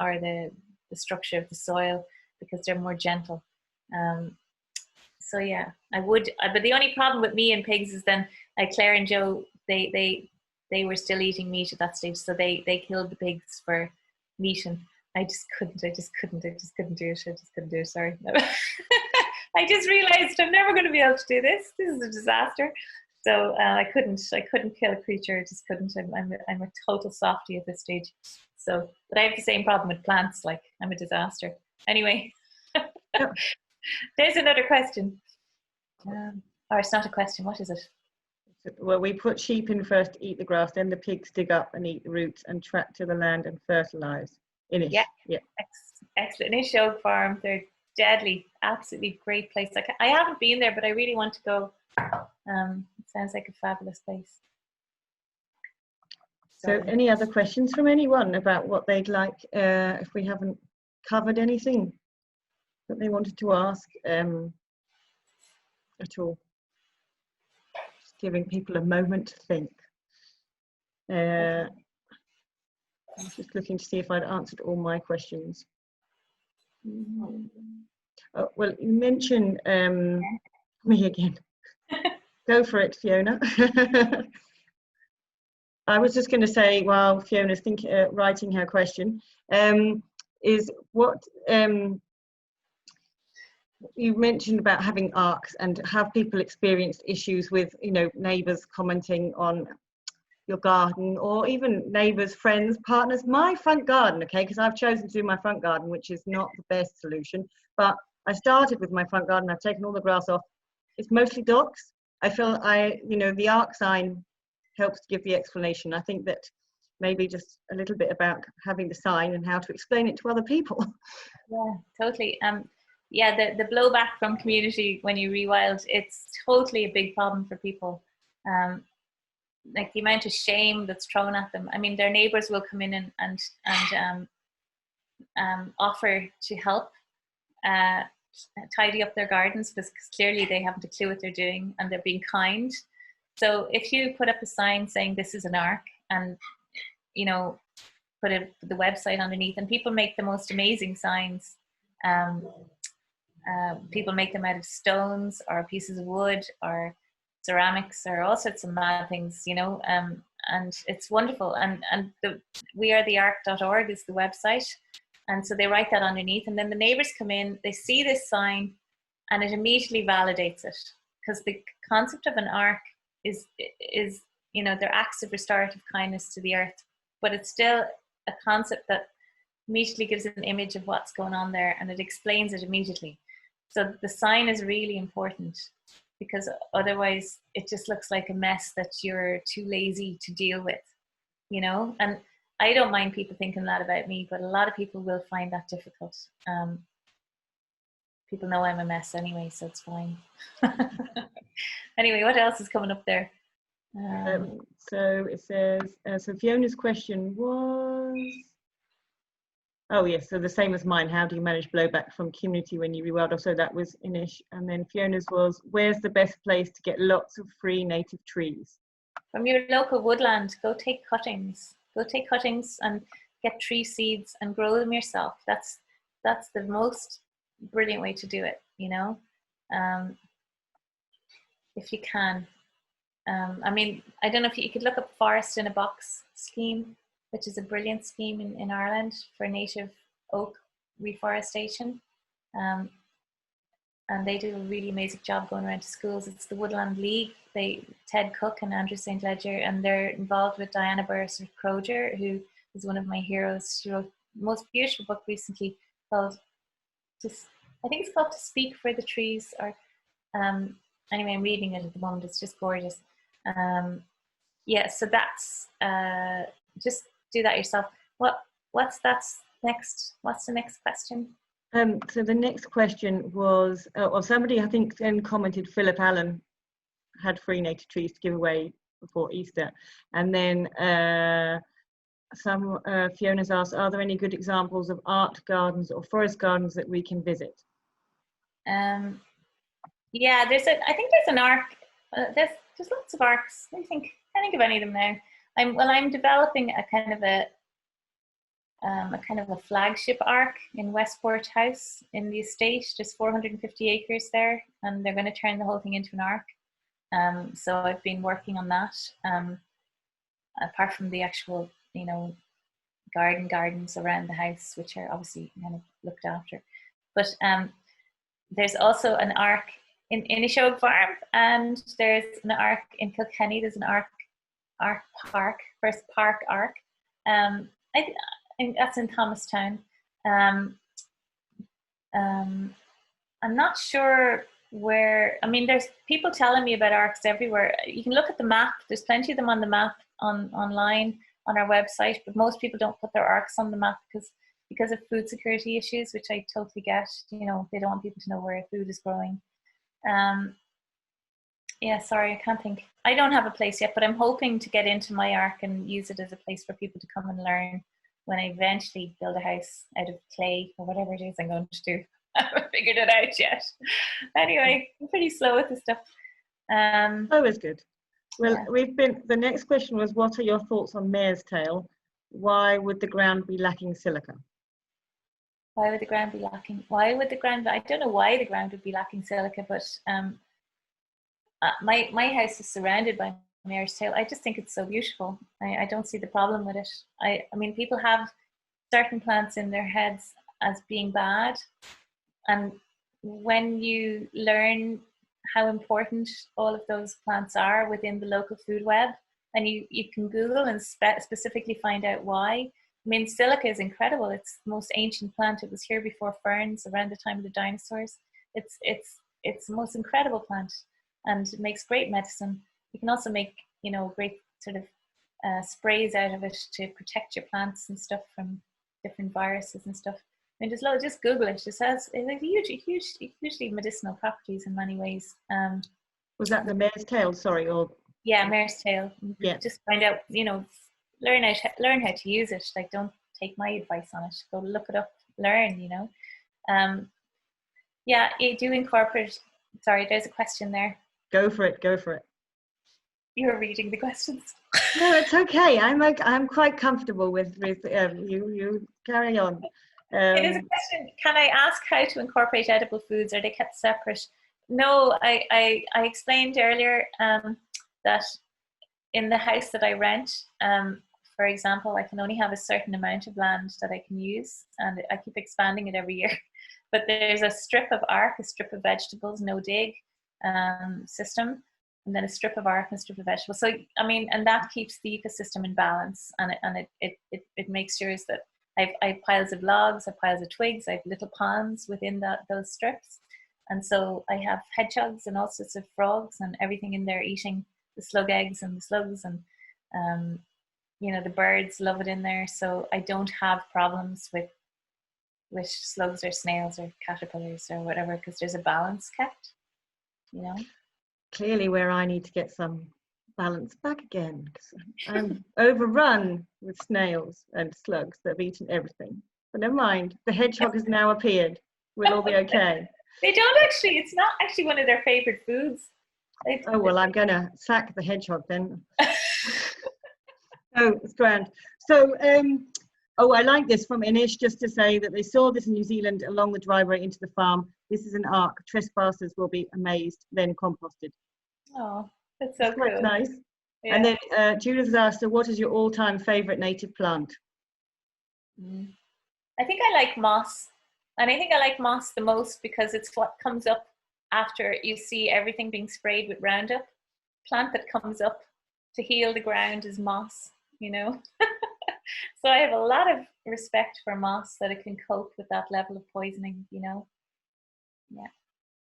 or the structure of the soil, because they're more gentle. So yeah, I would, but the only problem with me and pigs is then, like Claire and Joe, they were still eating meat at that stage, so they killed the pigs for meat, and I just couldn't do it. Sorry. I just realized I'm never going to be able to do this. This is a disaster. So I couldn't kill a creature. I just couldn't. I'm a total softie at this stage. So, but I have the same problem with plants. Like, I'm a disaster. Anyway, there's another question. Or it's not a question. What is it? Well, we put sheep in first to eat the grass, then the pigs dig up and eat the roots and tractor the land and fertilise. Inish. Yeah. Excellent. Inish Oak Farm. They're deadly. Absolutely great place. Like, I haven't been there, but I really want to go. It sounds like a fabulous place. So any other questions from anyone about what they'd like, if we haven't covered anything that they wanted to ask at all? Just giving people a moment to think. I was just looking to see if I'd answered all my questions. Oh, well, you mentioned me again. Go for it, Fiona. I was just going to say, while Fiona's writing her question, is what you mentioned about having arcs, and have people experienced issues with, you know, neighbours commenting on your garden, or even neighbours, friends, partners. My front garden, okay, because I've chosen to do my front garden, which is not the best solution, but I started with my front garden. I've taken all the grass off. It's mostly dogs. I feel the arc sign helps to give the explanation. I think that maybe just a little bit about having the sign and how to explain it to other people. Yeah, totally. Yeah, the blowback from community when you rewild, it's totally a big problem for people. Like the amount of shame that's thrown at them. I mean, their neighbors will come in and offer to help tidy up their gardens, because clearly they haven't a clue what they're doing, and they're being kind. So if you put up a sign saying this is an ark, and put the website underneath, and people make the most amazing signs. People make them out of stones or pieces of wood or ceramics or all sorts of mad things, and it's wonderful. And wearetheark.org is the website, and so they write that underneath, and then the neighbors come in, they see this sign, and it immediately validates it, because the concept of an ark is they're acts of restorative kindness to the earth, but it's still a concept that immediately gives an image of what's going on there, and it explains it immediately. So the sign is really important, because otherwise it just looks like a mess that you're too lazy to deal with, and I don't mind people thinking that about me, but a lot of people will find that difficult. People know I'm a mess anyway, so it's fine. Anyway, what else is coming up there? So it says, so Fiona's question was, oh yes, so the same as mine, how do you manage blowback from community when you rewild? So that was Inish. And then Fiona's was, where's the best place to get lots of free native trees? From your local woodland. Go take cuttings and get tree seeds and grow them yourself. That's the most brilliant way to do it, if you can. I mean, I don't know if you could look up Forest in a Box scheme, which is a brilliant scheme in Ireland for native oak reforestation. And they do a really amazing job going around to schools. It's the Woodland League. Ted Cook and Andrew St. Ledger, and they're involved with Diana Burris-Croger, who is one of my heroes. She wrote the most beautiful book recently called, I think it's called To Speak for the Trees, or anyway, I'm reading it at the moment. It's just gorgeous. Yeah, so that's just do that yourself. What's the next question? So the next question was, somebody I think then commented Philip Allen had free native trees to give away before Easter, and then Fiona's asked, are there any good examples of art gardens or forest gardens that we can visit? Yeah, I think there's an ark. There's lots of arks. I can't think of any of them now. I'm developing a kind of a flagship ark in Westport House in the estate. There's 450 acres there, and they're going to turn the whole thing into an ark. So I've been working on that. Apart from the actual, gardens around the house, which are obviously kind of looked after. But there's also an ark in Inishogue Farm, and there's an ark in Kilkenny. There's an ark park, first park ark. I think that's in Thomastown. I'm not sure where. I mean, there's people telling me about arks everywhere. You can look at the map. There's plenty of them on the map online on our website, but most people don't put their arks on the map because of food security issues, which I totally get. They don't want people to know where food is growing. Yeah, sorry, I can't think. I don't have a place yet, but I'm hoping to get into my ark and use it as a place for people to come and learn when I eventually build a house out of clay or whatever it is I'm going to do. I haven't figured it out yet. Anyway, I'm pretty slow with this stuff. Always good. Well, yeah. The next question was, what are your thoughts on mare's tail? Why would the ground be lacking silica? Why would the ground be lacking? I don't know why the ground would be lacking silica, but my house is surrounded by mare's tail. I just think it's so beautiful. I don't see the problem with it. I mean, people have certain plants in their heads as being bad, and when you learn how important all of those plants are within the local food web, and you can Google and specifically find out why, mean, silica is incredible. It's the most ancient plant. It was here before ferns, around the time of the dinosaurs. It's the most incredible plant, and it makes great medicine. You can also make, you know, great sort of sprays out of it to protect your plants and stuff from different viruses and stuff. I mean, just Google it. It has hugely medicinal properties in many ways. Was that the mare's tail? Sorry, or yeah, mare's tail. Yeah. Just find out, you know, learn how to use it. Like, don't take my advice on it. Go look it up, learn. You know. Yeah, you do incorporate. Sorry, there's a question there. Go for it. Go for it. You're reading the questions. No, it's okay. I'm quite comfortable with you carry on. It is a question. Can I ask how to incorporate edible foods? Are they kept separate? No, I explained earlier that in the house that I rent, for example, I can only have a certain amount of land that I can use, and I keep expanding it every year. But there's a strip of arc, a strip of vegetables, no dig system, and then a strip of arc and a strip of vegetables. So I mean, and that keeps the ecosystem in balance, and it makes sure that I have piles of logs, I have piles of twigs, I have little ponds within those strips, and so I have hedgehogs and all sorts of frogs and everything in there eating the slug eggs and the slugs, and you know, the birds love it in there. So I don't have problems with slugs or snails or caterpillars or whatever, because there's a balance kept, you know. Clearly where I need to get some balance back again, because I'm overrun with snails and slugs that have eaten everything. But never mind, the hedgehog has now appeared. We'll all be okay. They don't actually, it's not actually one of their favorite foods. Oh, well, I'm going to sack the hedgehog then. Oh, it's grand. So, oh, I like this from Inish, just to say that they saw this in New Zealand along the driveway into the farm. This is an ark. Trespassers will be amazed, then composted. Oh, that's so Quite cool. nice. Yeah. And then Judith has asked her, what is your all-time favourite native plant? I think I like moss. And I think I like moss the most because it's what comes up after you see everything being sprayed with Roundup. Plant that comes up to heal the ground is moss, you know. So I have a lot of respect for moss, that it can cope with that level of poisoning, you know. Yeah.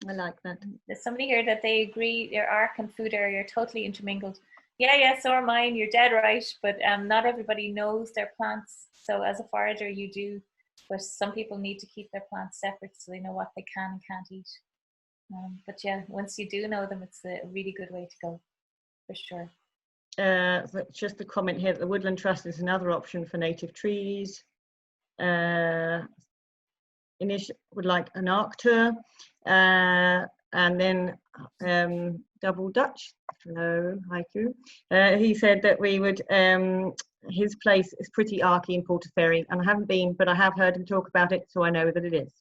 I like that. There's somebody here that they agree your arc and food area are totally intermingled. Yeah, so are mine. You're dead right. But not everybody knows their plants. So as a forager, you do. But some people need to keep their plants separate so they know what they can and can't eat. But yeah, once you do know them, it's a really good way to go, for sure. So just a comment here that the Woodland Trust is another option for native trees. Inish would like an arc tour. And then Double Dutch, hello, haiku. He said that we would, his place is pretty archy in Portaferry, and I haven't been, but I have heard him talk about it, so I know that it is.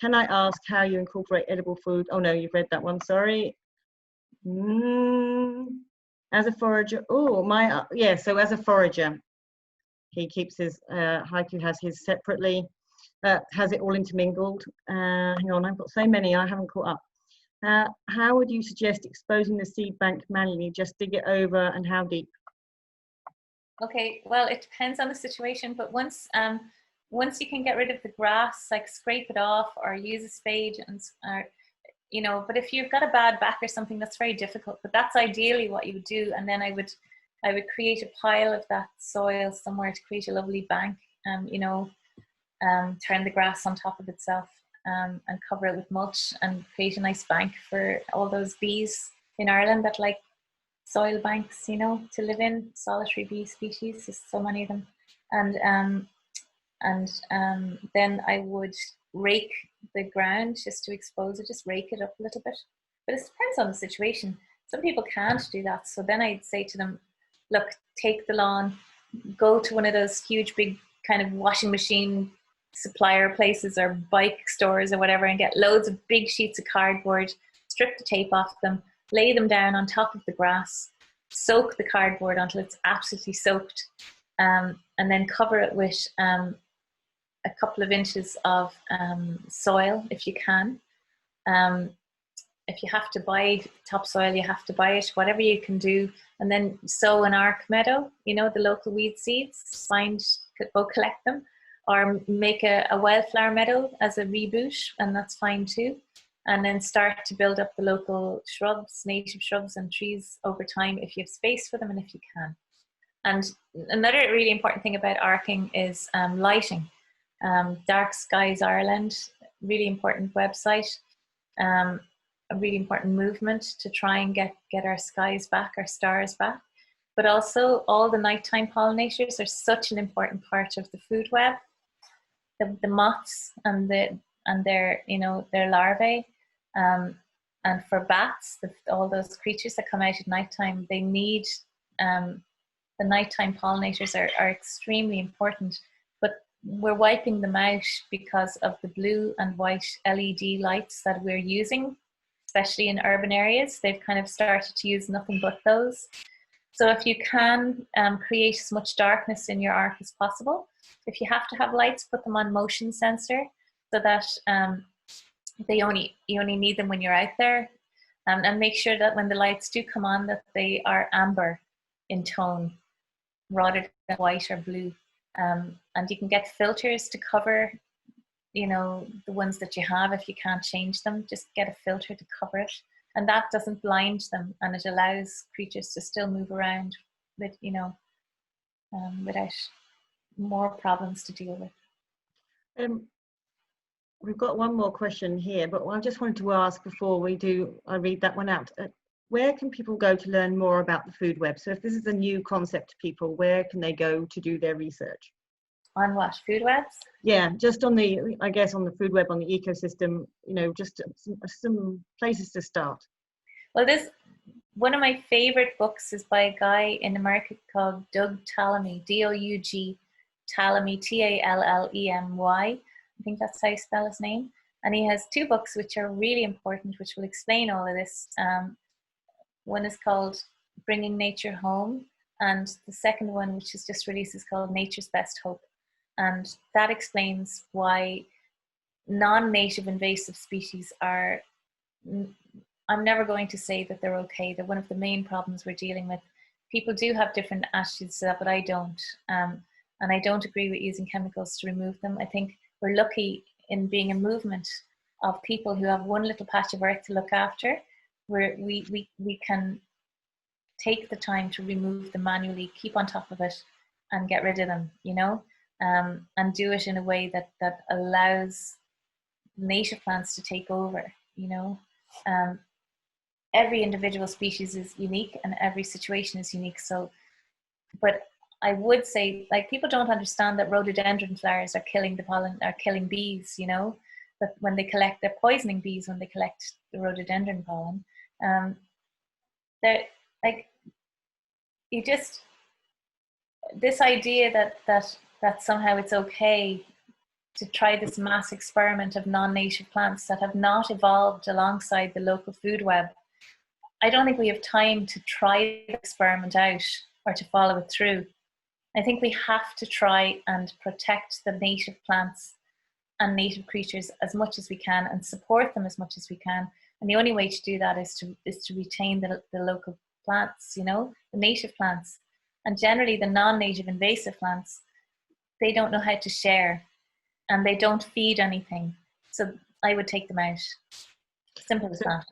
Can I ask how you incorporate edible food? Oh no, you've read that one, sorry. As a forager, so as a forager, he keeps his, haiku has his separately, has it all intermingled. Hang on, I've got so many, I haven't caught up. How would you suggest exposing the seed bank manually? Just dig it over, and how deep? Okay, well, it depends on the situation, but once you can get rid of the grass, like scrape it off or use a spade, and you know, but if you've got a bad back or something, that's very difficult, but that's ideally what you would do. And then I would create a pile of that soil somewhere to create a lovely bank, you know, turn the grass on top of itself, and cover it with mulch and create a nice bank for all those bees in Ireland that like soil banks, you know, to live in, solitary bee species, there's so many of them. And then I would rake the ground just to expose it, just rake it up a little bit. But it depends on the situation. Some people can't do that. So then I'd say to them, look, take the lawn, go to one of those huge, big kind of washing machine supplier places or bike stores or whatever, and get loads of big sheets of cardboard, strip the tape off them, lay them down on top of the grass, soak the cardboard until it's absolutely soaked, and then cover it with a couple of inches of soil if you can. if you have to buy topsoil, you have to buy it, whatever you can do. And then sow an arc meadow, you know, the local weed seeds, go collect them, or make a wildflower meadow as a reboot, and that's fine too. And then start to build up the local shrubs, native shrubs and trees over time if you have space for them and if you can. And another really important thing about arcing is lighting. Dark Skies Ireland, really important website, a really important movement to try and get our skies back, our stars back. But also all the nighttime pollinators are such an important part of the food web. The moths and their, you know, their larvae, and for bats, all those creatures that come out at nighttime, they need the nighttime pollinators are extremely important. But we're wiping them out because of the blue and white LED lights that we're using, especially in urban areas. They've kind of started to use nothing but those. So if you can create as much darkness in your arc as possible, if you have to have lights, put them on motion sensor so that you only need them when you're out there, and make sure that when the lights do come on that they are amber in tone rather than white or blue. And you can get filters to cover, you know, the ones that you have. If you can't change them, just get a filter to cover it. And that doesn't blind them, and it allows creatures to still move around with, you know, without more problems to deal with. We've got one more question here, but I just wanted to ask before I read that one out. Where can people go to learn more about the food web? So if this is a new concept to people, where can they go to do their research? On what, food webs? Yeah, just on the, I guess on the food web, on the ecosystem, you know, just some places to start. Well, one of my favorite books is by a guy in America called Doug Tallamy, D-O-U-G Tallamy, T-A-L-L-E-M-Y. I think that's how you spell his name. And he has two books which are really important, which will explain all of this. One is called Bringing Nature Home, and the second one, which is just released, is called Nature's Best Hope. And that explains why non-native invasive species are, I'm never going to say that they're okay. They're one of the main problems we're dealing with. People do have different attitudes to that, but I don't. And I don't agree with using chemicals to remove them. I think we're lucky in being a movement of people who have one little patch of earth to look after, where we can take the time to remove them manually, keep on top of it, and get rid of them, you know, and do it in a way that allows native plants to take over, you know. Every individual species is unique and every situation is unique. So, but I would say, like, people don't understand that rhododendron flowers are killing the pollen, are killing bees, you know, but when they collect, they're poisoning bees when they collect the rhododendron pollen. They're like, you just, this idea that somehow it's okay to try this mass experiment of non-native plants that have not evolved alongside the local food web. I don't think we have time to try the experiment out or to follow it through. I think we have to try and protect the native plants and native creatures as much as we can and support them as much as we can. And the only way to do that is to retain the local plants, you know, the native plants. And generally the non-native invasive plants, they don't know how to share and they don't feed anything. So I would take them out. Simple as that.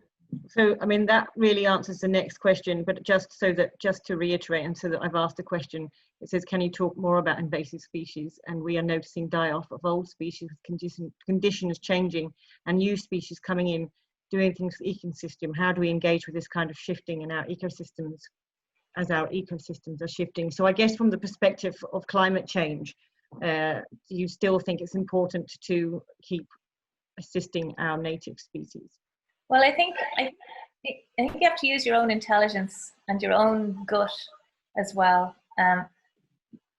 So, I mean, that really answers the next question, but just to reiterate, and so that I've asked a question, it says, can you talk more about invasive species? And we are noticing die-off of old species with conditions changing and new species coming in, doing things for the ecosystem. How do we engage with this kind of shifting in our ecosystems as our ecosystems are shifting? So I guess from the perspective of climate change, do you still think it's important to keep assisting our native species? Well, I think you have to use your own intelligence and your own gut as well.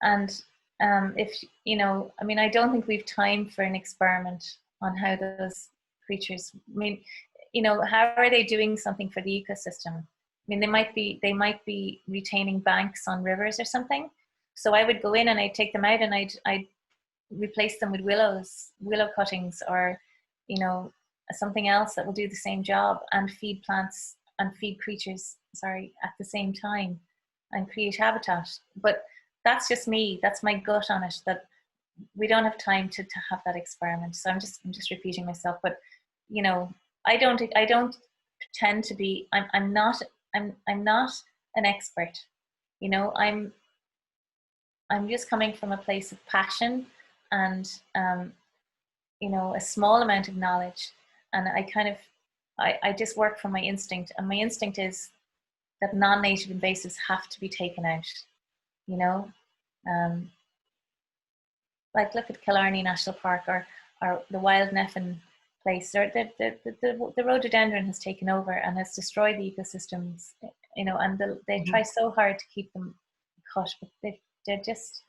If, you know, I mean, I don't think we've time for an experiment on how those creatures, I mean, you know, how are they doing something for the ecosystem? I mean, they might be retaining banks on rivers or something. So I would go in and I'd take them out and I'd replace them with willow cuttings, or, you know, something else that will do the same job and feed plants and feed creatures, at the same time, and create habitat. But that's just me. That's my gut on it, that we don't have time to have that experiment. So I'm just repeating myself. But you know, I don't pretend to be. I'm not an expert. You know, I'm just coming from a place of passion and you know, a small amount of knowledge, and I just work from my instinct, and my instinct is that non-native invasives have to be taken out. You know, like look at Killarney National Park or the Wild Neffin place. The rhododendron has taken over and has destroyed the ecosystems. You know, and they try so hard to keep them cut, but they're just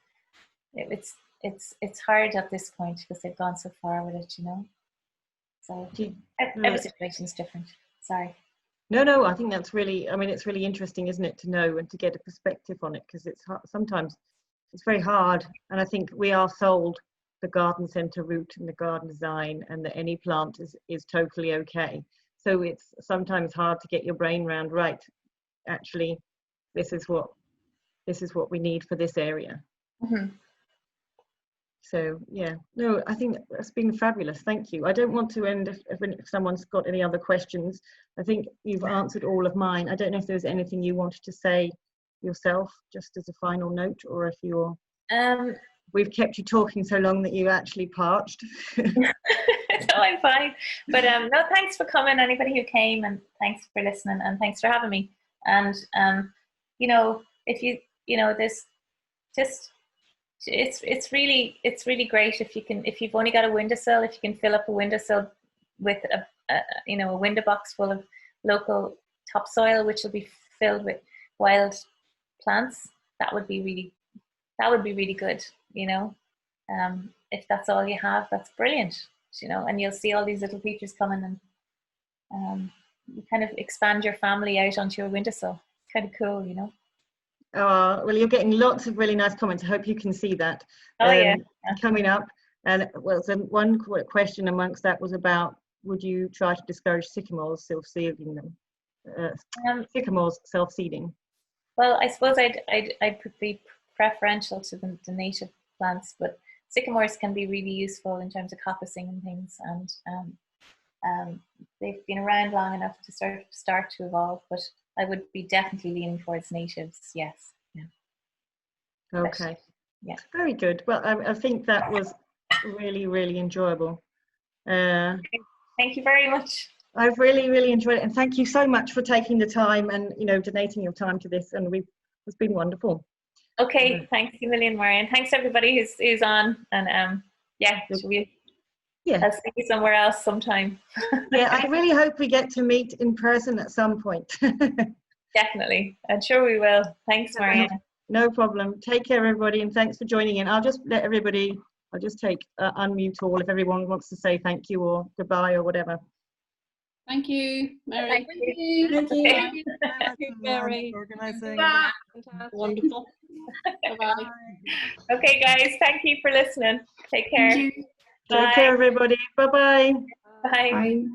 it's hard at this point because they've gone so far with it. You know, so every situation is different. Sorry. No, I think that's really, I mean, it's really interesting, isn't it, to know and to get a perspective on it, because it's sometimes it's very hard. And I think we are sold the garden centre route and the garden design, and that any plant is totally okay. So it's sometimes hard to get your brain around, right, actually, this is what we need for this area. Mm-hmm. So yeah, no, I think that's been fabulous. Thank you. I don't want to end if someone's got any other questions. I think you've answered all of mine. I don't know if there's anything you wanted to say yourself, just as a final note, or if you're we've kept you talking so long that you actually parched. No, I'm fine. But no, thanks for coming, anybody who came, and thanks for listening, and thanks for having me. And you know, if you know, there's just it's really great if you've only got a windowsill, if you can fill up a windowsill with a window box full of local topsoil, which will be filled with wild plants. That would be really good. You know, if that's all you have, that's brilliant. You know, and you'll see all these little creatures coming, and you kind of expand your family out onto your windowsill. It's kind of cool, you know. Well, you're getting lots of really nice comments. I hope you can see that coming up. And well, so one question amongst that was about, would you try to discourage sycamores self-seeding them? Sycamores self-seeding. Well, I suppose I'd be preferential to the native plants, but sycamores can be really useful in terms of coppicing and things, and they've been around long enough to start to evolve. But I would be definitely leaning towards natives. Yes. Yeah. Okay. Yeah. Very good. Well, I think that was really, really enjoyable. Thank you very much. I've really enjoyed it, and thank you so much for taking the time and, you know, donating your time to this. And it's been wonderful. Okay. Thanks a million, Marion. Thanks everybody who's on. And I'll see you somewhere else sometime. Yeah, I really hope we get to meet in person at some point. Definitely. I'm sure we will. Thanks, Marion. No problem. Take care, everybody, and thanks for joining in. I'll just let everybody, I'll just take unmute all if everyone wants to say thank you or goodbye or whatever. Thank you, Mary. Thank you. Thank you. Thank you, Mary. Organizing. Wonderful. Bye-bye. Okay, guys. Thank you for listening. Take care. Take care, everybody. Bye-bye. Bye. Bye.